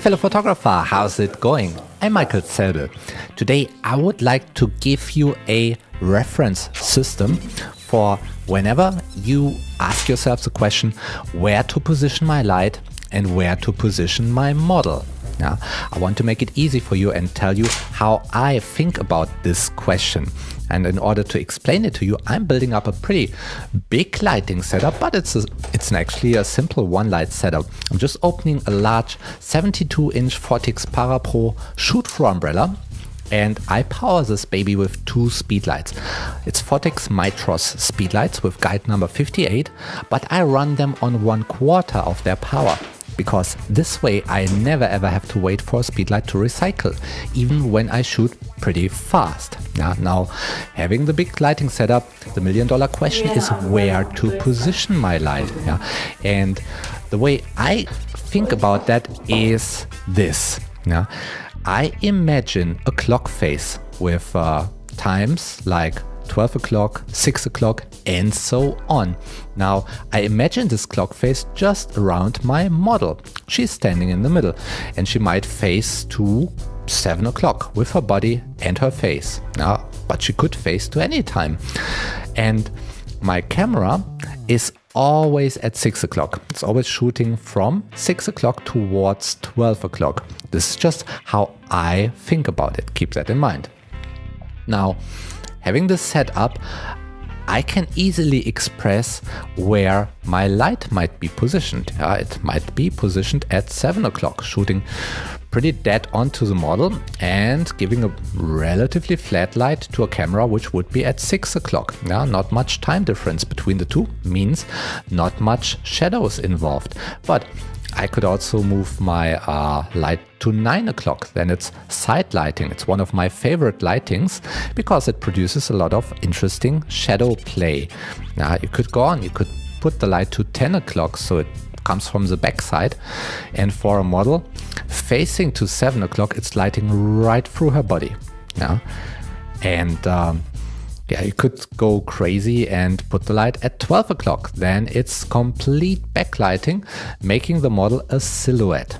fellow photographer, how's it going? I'm Michael Selbe. Today I would like to give you a reference system for whenever you ask yourself the question where to position my light and where to position my model. Now, I want to make it easy for you and tell you how I think about this question. And in order to explain it to you, I'm building up a pretty big lighting setup, but it's actually a simple one light setup. I'm just opening a large 72-inch 4Tix Para Pro shoot-through umbrella, and I power this baby with two speedlights. It's 4Tix Mitros speedlights with guide number 58, but I run them on 1/4 of their power, because this way I never ever have to wait for a speedlight to recycle, even when I shoot pretty fast. Now, having the big lighting setup, the million-dollar question is where to position my light. And the way I think about that is this. I imagine a clock face with times like 12 o'clock, 6 o'clock, and so on. Now, I imagine this clock face just around my model. She's standing in the middle, and she might face to 7 o'clock with her body and her face. But she could face to any time. And my camera is always at 6 o'clock. It's always shooting from 6 o'clock towards 12 o'clock. This is just how I think about it. Keep that in mind. Now, having this set up, I can easily express where my light might be positioned. It might be positioned at 7 o'clock, shooting pretty dead onto the model and giving a relatively flat light to a camera which would be at 6 o'clock. Not much time difference between the two means not much shadows involved. But I could also move my light to 9 o'clock. Then it's side lighting. It's one of my favorite lightings because it produces a lot of interesting shadow play. You could go on, you could put the light to 10 o'clock so it comes from the back side. And for a model facing to 7 o'clock, it's lighting right through her body. You could go crazy and put the light at 12 o'clock. Then it's complete backlighting, making the model a silhouette.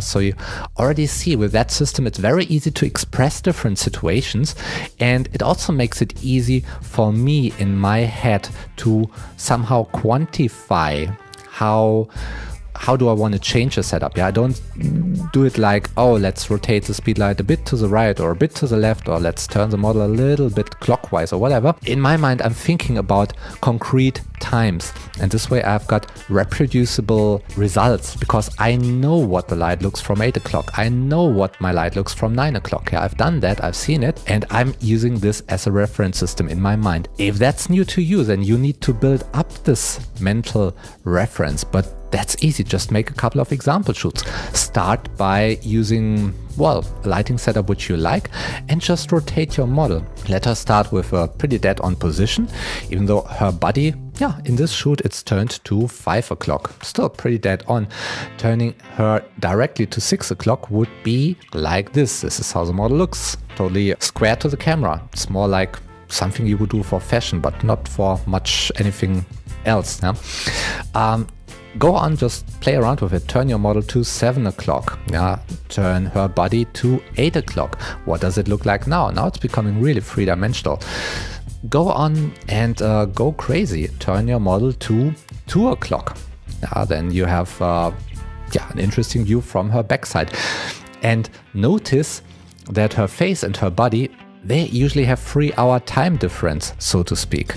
So you already see with that system, it's very easy to express different situations. And it also makes it easy for me in my head to somehow quantify how do I want to change the setup. I don't do it like, oh, let's rotate the speedlight a bit to the right or a bit to the left, or let's turn the model a little bit clockwise or whatever. In my mind, I'm thinking about concrete times. And this way I've got reproducible results because I know what the light looks from 8 o'clock. I know what my light looks from 9 o'clock. I've done that, I've seen it, and I'm using this as a reference system in my mind. If that's new to you, then you need to build up this mental reference. But that's easy, just make a couple of example shoots. Start by using, well, a lighting setup which you like, and just rotate your model. Let her start with a pretty dead on position, even though her body, in this shoot it's turned to 5 o'clock. Still pretty dead on. Turning her directly to 6 o'clock would be like this. This is how the model looks, totally square to the camera. It's more like something you would do for fashion, but not for much anything else. Go on, just play around with it. Turn your model to 7 o'clock. Turn her body to 8 o'clock. What does it look like now? Now it's becoming really three-dimensional. Go on and go crazy. Turn your model to 2 o'clock. Then you have an interesting view from her backside. And notice that her face and her body, they usually have 3-hour time difference, so to speak.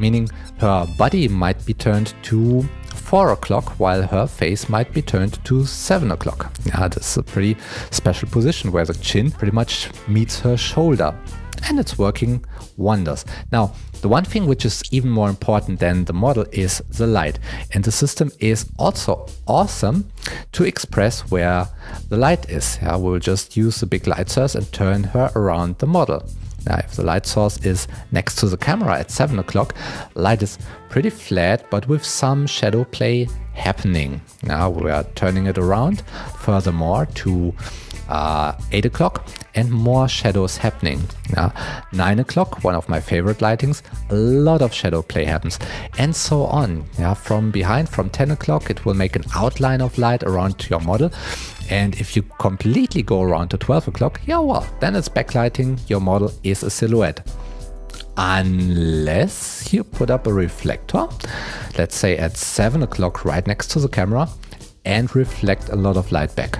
Meaning her body might be turned to 4 o'clock while her face might be turned to 7 o'clock. This is a pretty special position where the chin pretty much meets her shoulder, and it's working wonders. Now, the one thing which is even more important than the model is the light, and the system is also awesome to express where the light is. We'll just use the big light source and turn her around the model. Now, if the light source is next to the camera at 7 o'clock, light is pretty flat, but with some shadow play happening. Now we are turning it around furthermore to 8 o'clock, and more shadows happening. 9 o'clock, one of my favorite lightings, a lot of shadow play happens, and so on. From behind, from 10 o'clock, it will make an outline of light around your model. And if you completely go around to 12 o'clock, then it's backlighting, your model is a silhouette. Unless you put up a reflector, let's say at 7 o'clock right next to the camera, and reflect a lot of light back.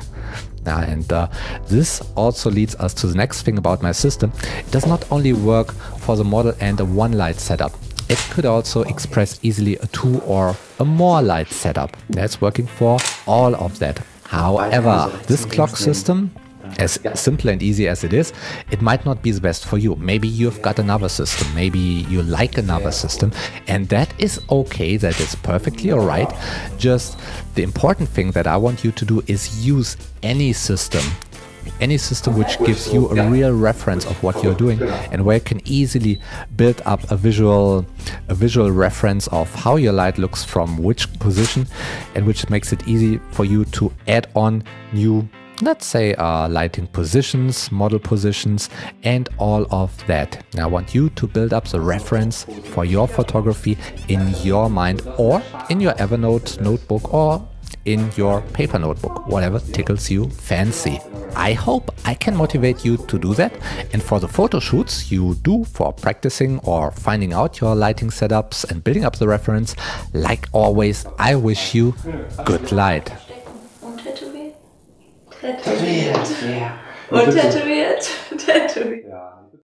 This also leads us to the next thing about my system. It does not only work for the model and a one light setup. It could also express easily a 2 or a more light setup. That's working for all of that. However, this clock system, as simple and easy as it is, it might not be the best for you. Maybe you've got another system, maybe you like another system, and that is okay, that is perfectly alright. Just the important thing that I want you to do is use any system which gives you a real reference of what you're doing, and where you can easily build up a visual reference of how your light looks from which position, and which makes it easy for you to add on new, let's say, lighting positions, model positions, and all of that. Now I want you to build up the reference for your photography in your mind, or in your Evernote notebook, or in your paper notebook, whatever tickles you fancy. I hope I can motivate you to do that, and for the photo shoots you do for practicing or finding out your lighting setups and building up the reference, like always, I wish you good light. Tätowiert, ja. Und tätowiert.